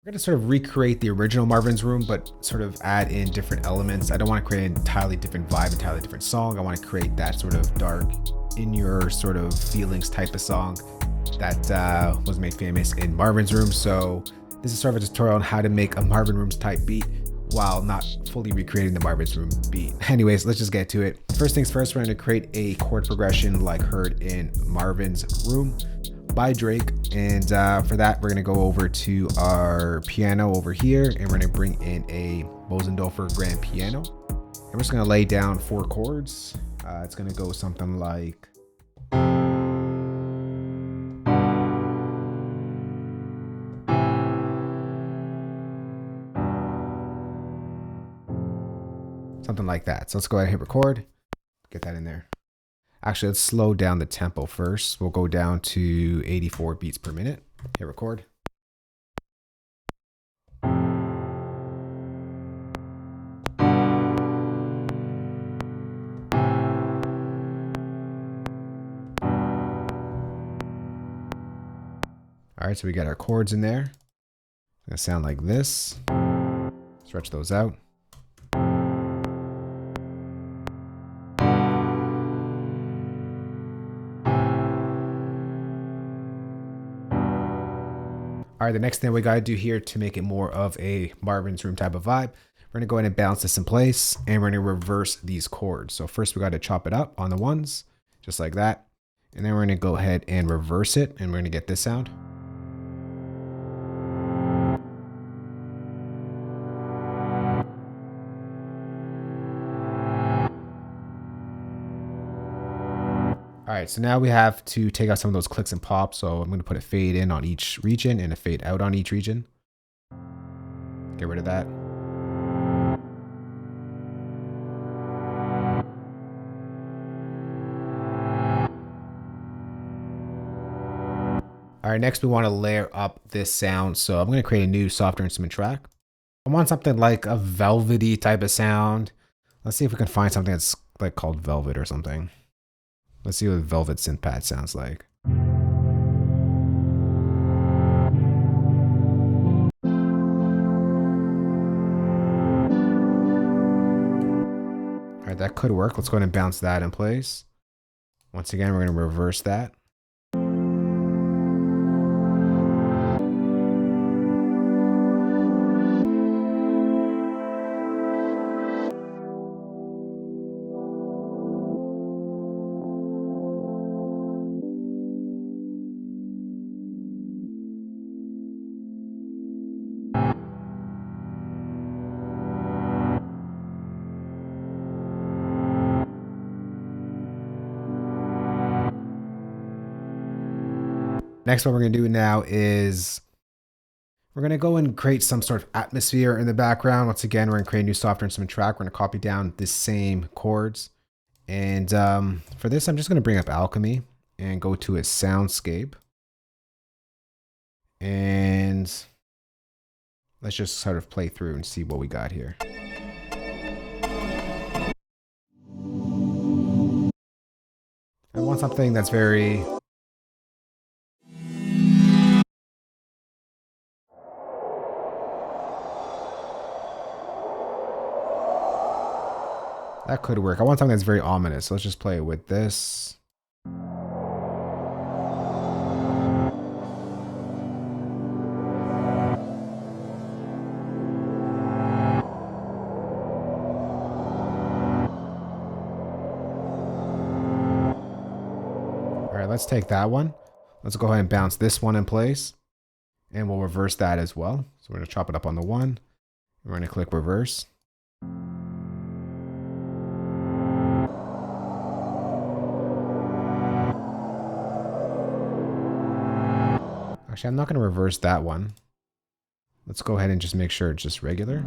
We're going to sort of recreate the original Marvin's Room, but sort of add in different elements. I don't want to create an entirely different vibe, entirely different song. I want to create that sort of dark, in your sort of feelings type of song that was made famous in Marvin's Room. So this is sort of a tutorial on how to make a Marvin Rooms type beat while not fully recreating the Marvin's Room beat. Anyways, let's just get to it. First things first, we're going to create a chord progression like heard in Marvin's Room by Drake. And for that, we're going to go over to our piano over here, and we're going to bring in a Bosendorfer grand piano. And we're just going to lay down 4 chords. It's going to go something like that. So let's go ahead and hit record, get that in there. Actually, let's slow down the tempo first. We'll go down to 84 beats per minute. Hit record. All right, so we got our chords in there. It's gonna sound like this. Stretch those out. All right, the next thing we gotta do here to make it more of a Marvin's Room type of vibe, we're gonna go ahead and balance this in place, and we're gonna reverse these chords. So first we gotta chop it up on the ones, just like that. And then we're gonna go ahead and reverse it, and we're gonna get this sound. All right, so now we have to take out some of those clicks and pops. So I'm going to put a fade in on each region and a fade out on each region. Get rid of that. All right, next we want to layer up this sound. So I'm going to create a new software instrument track. I want something like a velvety type of sound. Let's see if we can find something that's like called Velvet or something. Let's see what Velvet synth pad sounds like. All right, that could work. Let's go ahead and bounce that in place. Once again, we're going to reverse that. Next, what we're going to do now is we're going to go and create some sort of atmosphere in the background. Once again, we're going to create a new software instrument track. We're going to copy down the same chords. And for this, I'm just going to bring up Alchemy and go to a soundscape. And let's just sort of play through and see what we got here. I want something that's very... That could work. I want something that's very ominous. So let's just play it with this. All right, let's take that one. Let's go ahead and bounce this one in place. And we'll reverse that as well. So we're going to chop it up on the one. We're going to click reverse. Actually, I'm not going to reverse that one. Let's go ahead and just make sure it's just regular.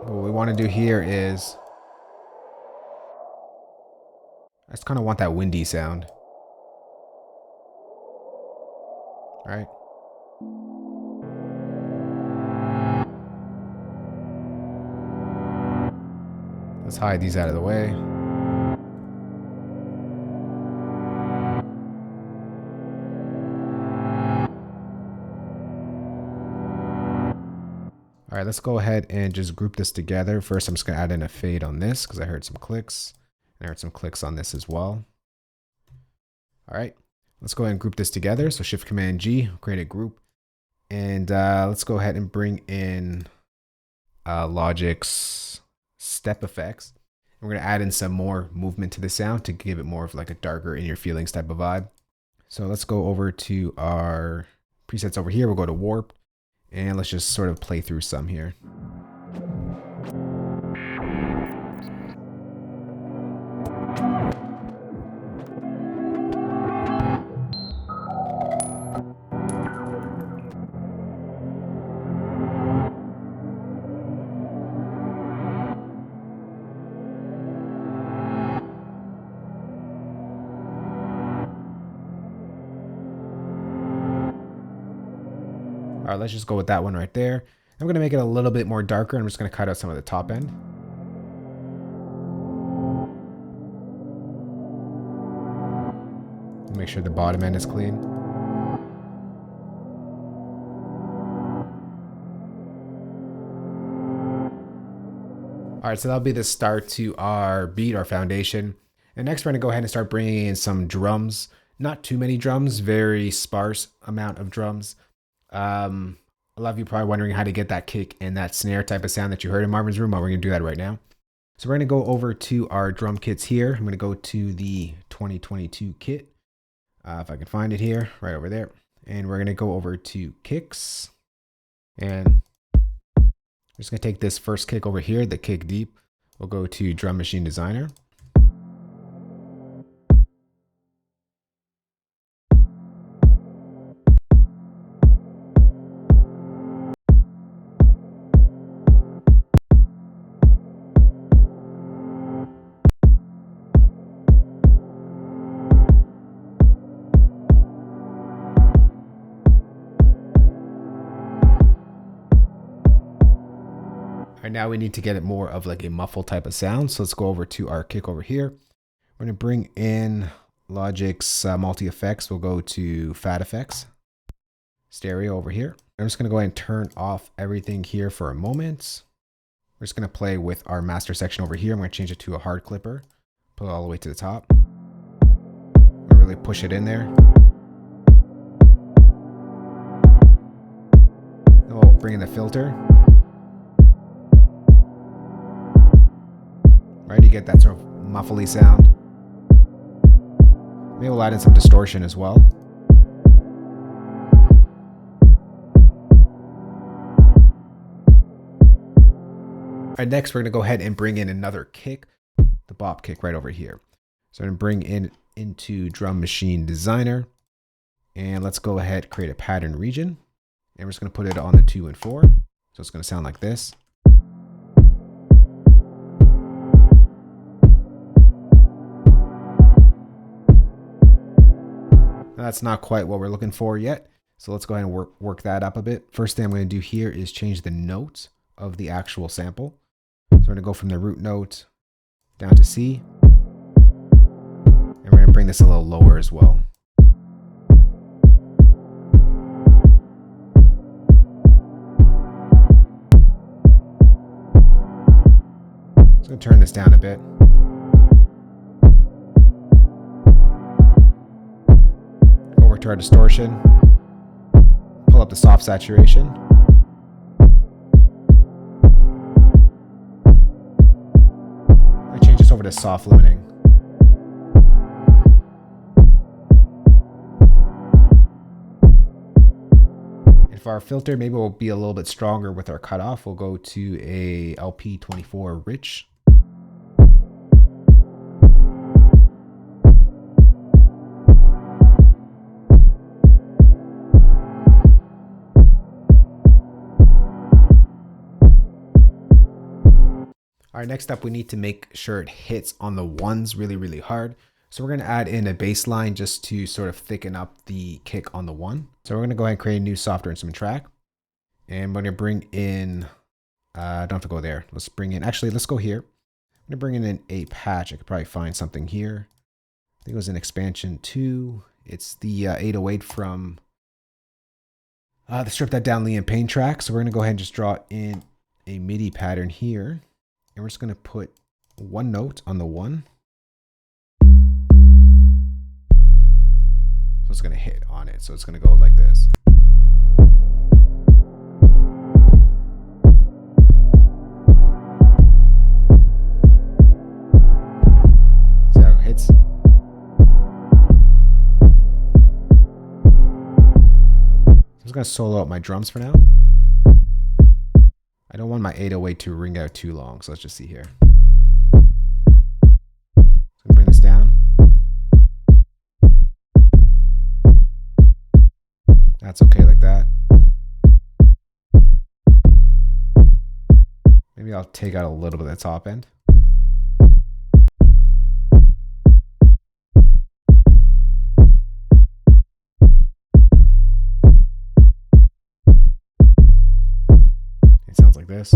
What we want to do here is, I just kind of want that windy sound. All right. Let's hide these out of the way. All right, let's go ahead and just group this together. First, I'm just gonna add in a fade on this because I heard some clicks. And I heard some clicks on this as well. All right, let's go ahead and group this together. So Shift Command G, create a group. And let's go ahead and bring in Logic's step effects. And we're gonna add in some more movement to the sound to give it more of like a darker in your feelings type of vibe. So let's go over to our presets over here. We'll go to warp and let's just sort of play through some here. All right, let's just go with that one right there. I'm gonna make it a little bit more darker. I'm just gonna cut out some of the top end. Make sure the bottom end is clean. All right, so that'll be the start to our beat, our foundation. And next we're gonna go ahead and start bringing in some drums. Not too many drums, very sparse amount of drums. A lot of you probably wondering how to get that kick and that snare type of sound that you heard in Marvin's Room. Well, we're gonna do that right now. So we're gonna go over to our drum kits here. I'm gonna go to the 2022 kit. If I can find it here, right over there. And we're gonna go over to kicks. And I'm just gonna take this first kick over here, the kick deep. We'll go to Drum Machine Designer. All right, now we need to get it more of like a muffle type of sound. So let's go over to our kick over here. We're gonna bring in Logic's multi-effects. We'll go to Fat Effects, Stereo over here. I'm just gonna go ahead and turn off everything here for a moment. We're just gonna play with our master section over here. I'm gonna change it to a hard clipper, pull it all the way to the top. Really push it in there. Then we'll bring in the filter. Right, you get that sort of muffly sound. Maybe we'll add in some distortion as well. All right, next we're gonna go ahead and bring in another kick, the bop kick right over here. So I'm gonna bring in into Drum Machine Designer, and let's go ahead and create a pattern region. And we're just gonna put it on the 2 and 4. So it's gonna sound like this. That's not quite what we're looking for yet. So let's go ahead and work that up a bit. First thing I'm going to do here is change the note of the actual sample. So we're going to go from the root note down to C. And we're going to bring this a little lower as well. So I'm going to turn this down a bit. To our distortion, pull up the soft saturation. I change this over to soft limiting. And for our filter, maybe we'll be a little bit stronger with our cutoff. We'll go to a LP24 rich. All right, next up, we need to make sure it hits on the ones really, really hard. So we're gonna add in a bass line just to sort of thicken up the kick on the 1. So we're gonna go ahead and create a new software instrument track. And we're gonna bring in, don't have to go there. Let's bring in, actually, let's go here. I'm gonna bring in a patch. I could probably find something here. I think it was an expansion 2. It's the 808 from the Strip That Down Liam Payne track. So we're gonna go ahead and just draw in a MIDI pattern here, and we're just going to put one note on the 1. So it's going to hit on it. So it's going to go like this. See how it hits? I'm just going to solo out my drums for now. I don't want my 808 to ring out too long, so let's just see here. So bring this down. That's okay like that. Maybe I'll take out a little bit of the top end. It sounds like this.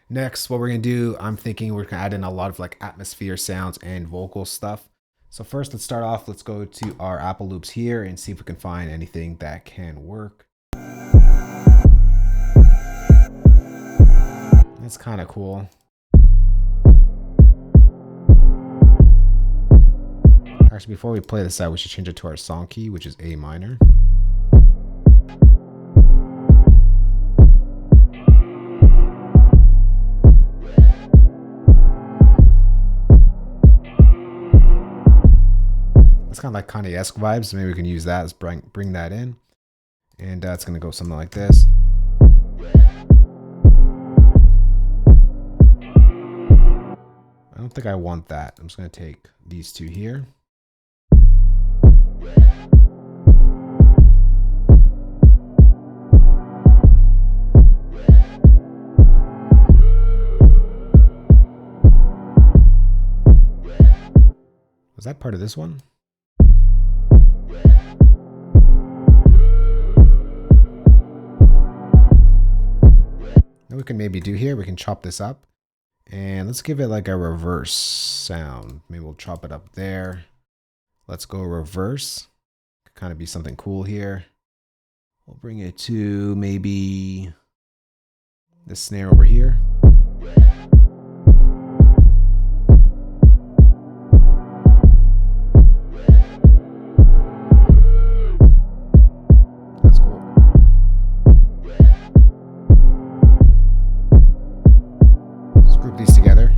Next, what we're gonna do, I'm thinking we're gonna add in a lot of like atmosphere sounds and vocal stuff. So first, let's start off, let's go to our Apple loops here and see if we can find anything that can work. That's kind of cool. Actually, before we play this out, we should change it to our song key, which is A minor. It's kind of like Kanye-esque vibes, so maybe we can use that as bring that in. And it's going to go something like this. I don't think I want that. I'm just going to take these two here. Was that part of this one? What we can maybe do here, we can chop this up and let's give it like a reverse sound. Maybe we'll chop it up there. Let's go reverse. Could kind of be something cool here. We'll bring it to maybe the snare over here. Group these together.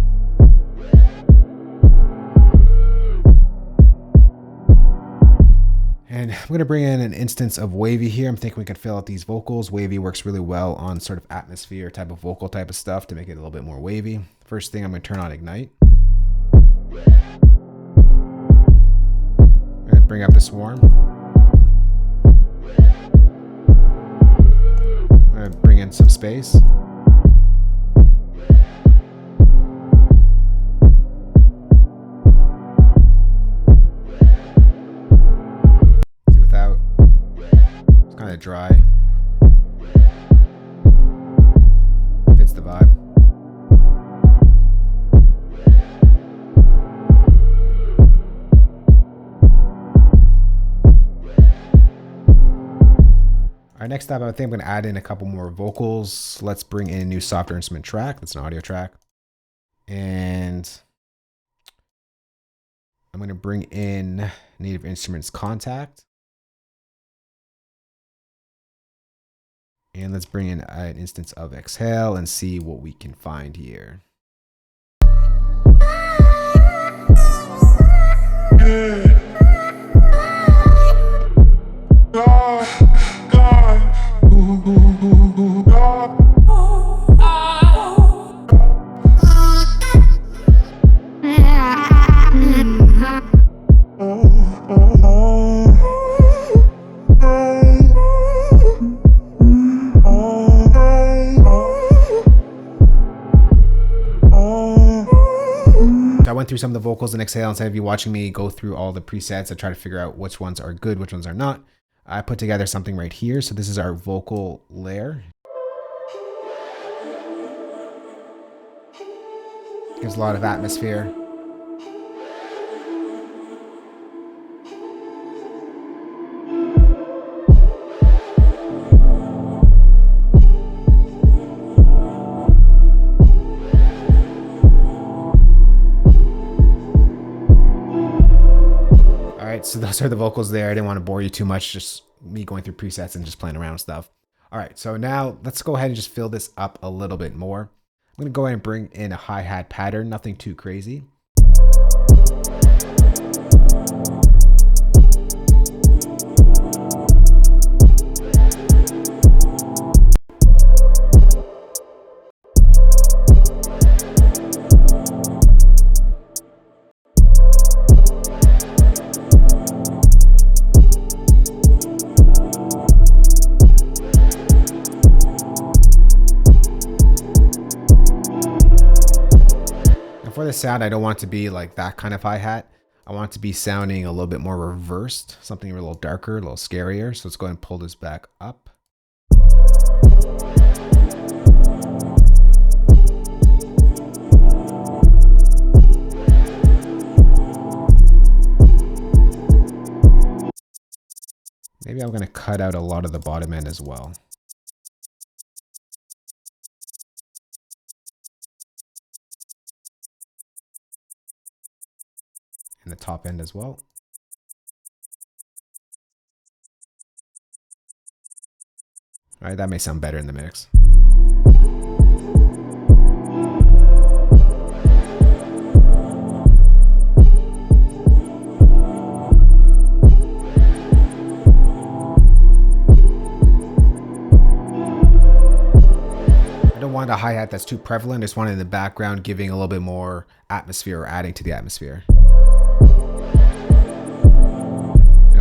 And I'm going to bring in an instance of wavy here. I'm thinking we can fill out these vocals. Wavy works really well on sort of atmosphere type of vocal type of stuff to make it a little bit more wavy. First thing, I'm going to turn on Ignite. I'm going to bring up the Swarm. I'm going to bring in some space. Kind of dry. Fits the vibe. Alright, next up, I think I'm going to add in a couple more vocals. Let's bring in a new software instrument track. That's an audio track. And I'm going to bring in Native Instruments Contact. And let's bring in an instance of Exhale and see what we can find here. I went through some of the vocals in Exhale instead of you watching me go through all the presets. I try to figure out which ones are good, which ones are not. I put together something right here. So this is our vocal layer. Gives a lot of atmosphere. so those are the vocals there. I didn't want to bore you too much, just me going through presets and just playing around with stuff. All right, so now let's go ahead and just fill this up a little bit more. I'm gonna go ahead and bring in a hi-hat pattern, nothing too crazy. For the sound, I don't want it to be like that kind of hi-hat. I want it to be sounding a little bit more reversed, something a little darker, a little scarier. So let's go ahead and pull this back up. Maybe I'm going to cut out a lot of the bottom end as well. And the top end as well. All right, that may sound better in the mix. I don't want a hi-hat that's too prevalent. I just want it in the background, giving a little bit more atmosphere or adding to the atmosphere.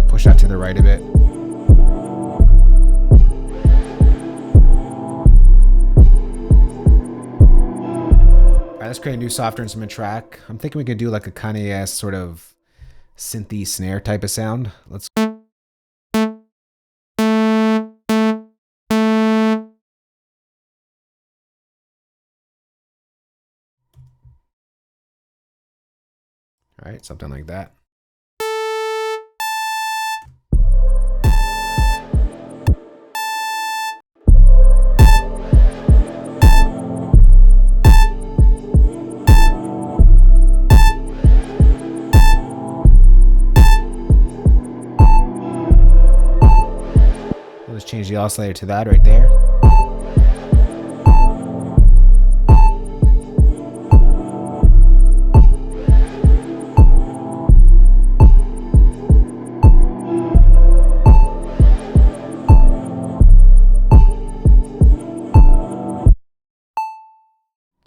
Push that to the right a bit. All right, let's create a new software instrument track. I'm thinking we could do like a kind of sort of Synthy Snare type of sound. Let's. All right, something like that. Let's change the oscillator to that right there.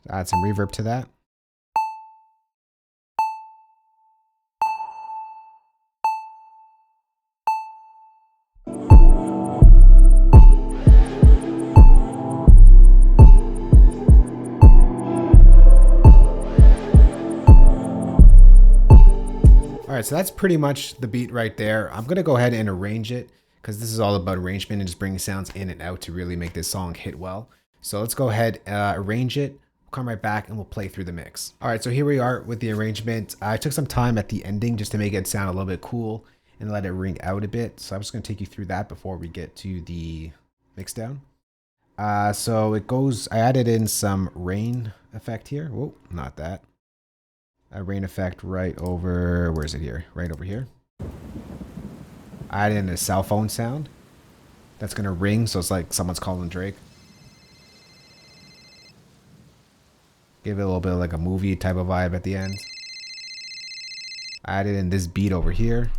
Add some reverb to that. All right, so that's pretty much the beat right there. I'm gonna go ahead and arrange it because this is all about arrangement and just bringing sounds in and out to really make this song hit well. So let's go ahead, arrange it. We'll come right back and we'll play through the mix. All right, so here we are with the arrangement. I took some time at the ending just to make it sound a little bit cool and let it ring out a bit. So I'm just gonna take you through that before we get to the mix down. So it goes, I added in some rain effect here. Whoa, not that. A rain effect right over, where is it here? Right over here. I added in a cell phone sound. That's gonna ring, so it's like someone's calling Drake. Give it a little bit of like a movie type of vibe at the end. I added in this beat over here.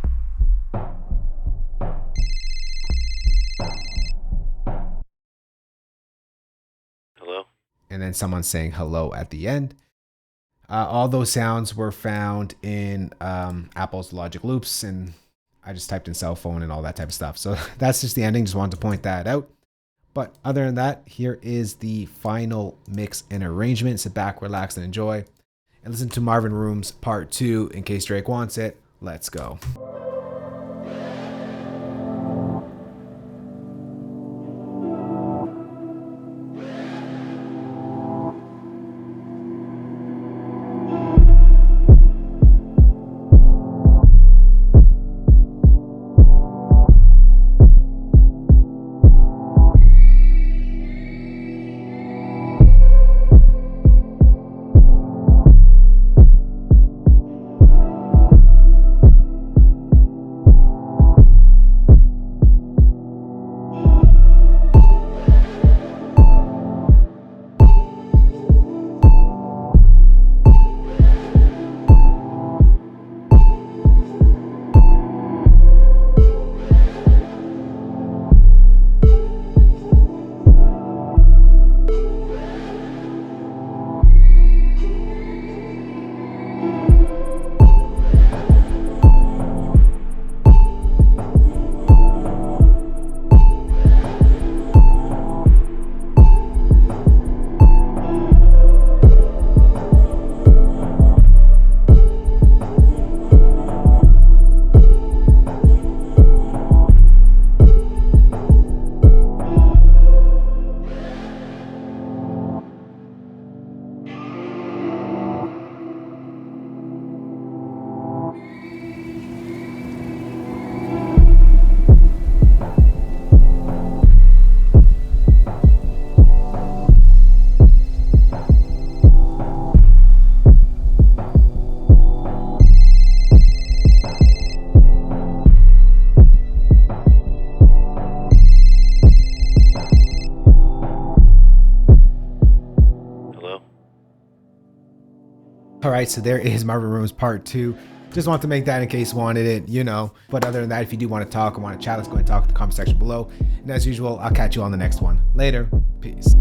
Hello? And then someone saying hello at the end. All those sounds were found in Apple's Logic Loops, and I just typed in cell phone and all that type of stuff. So that's just the ending. Just wanted to point that out. But other than that, here is the final mix and arrangement. Sit back, relax, and enjoy. And listen to Marvin Room's Part 2 in case Drake wants it. Let's go. All right, so there is Marvin Room's part 2. Just want to make that in case you wanted it, you know. But other than that, if you do want to talk or want to chat, let's go and talk in the comment section below. And as usual, I'll catch you on the next one. Later. Peace.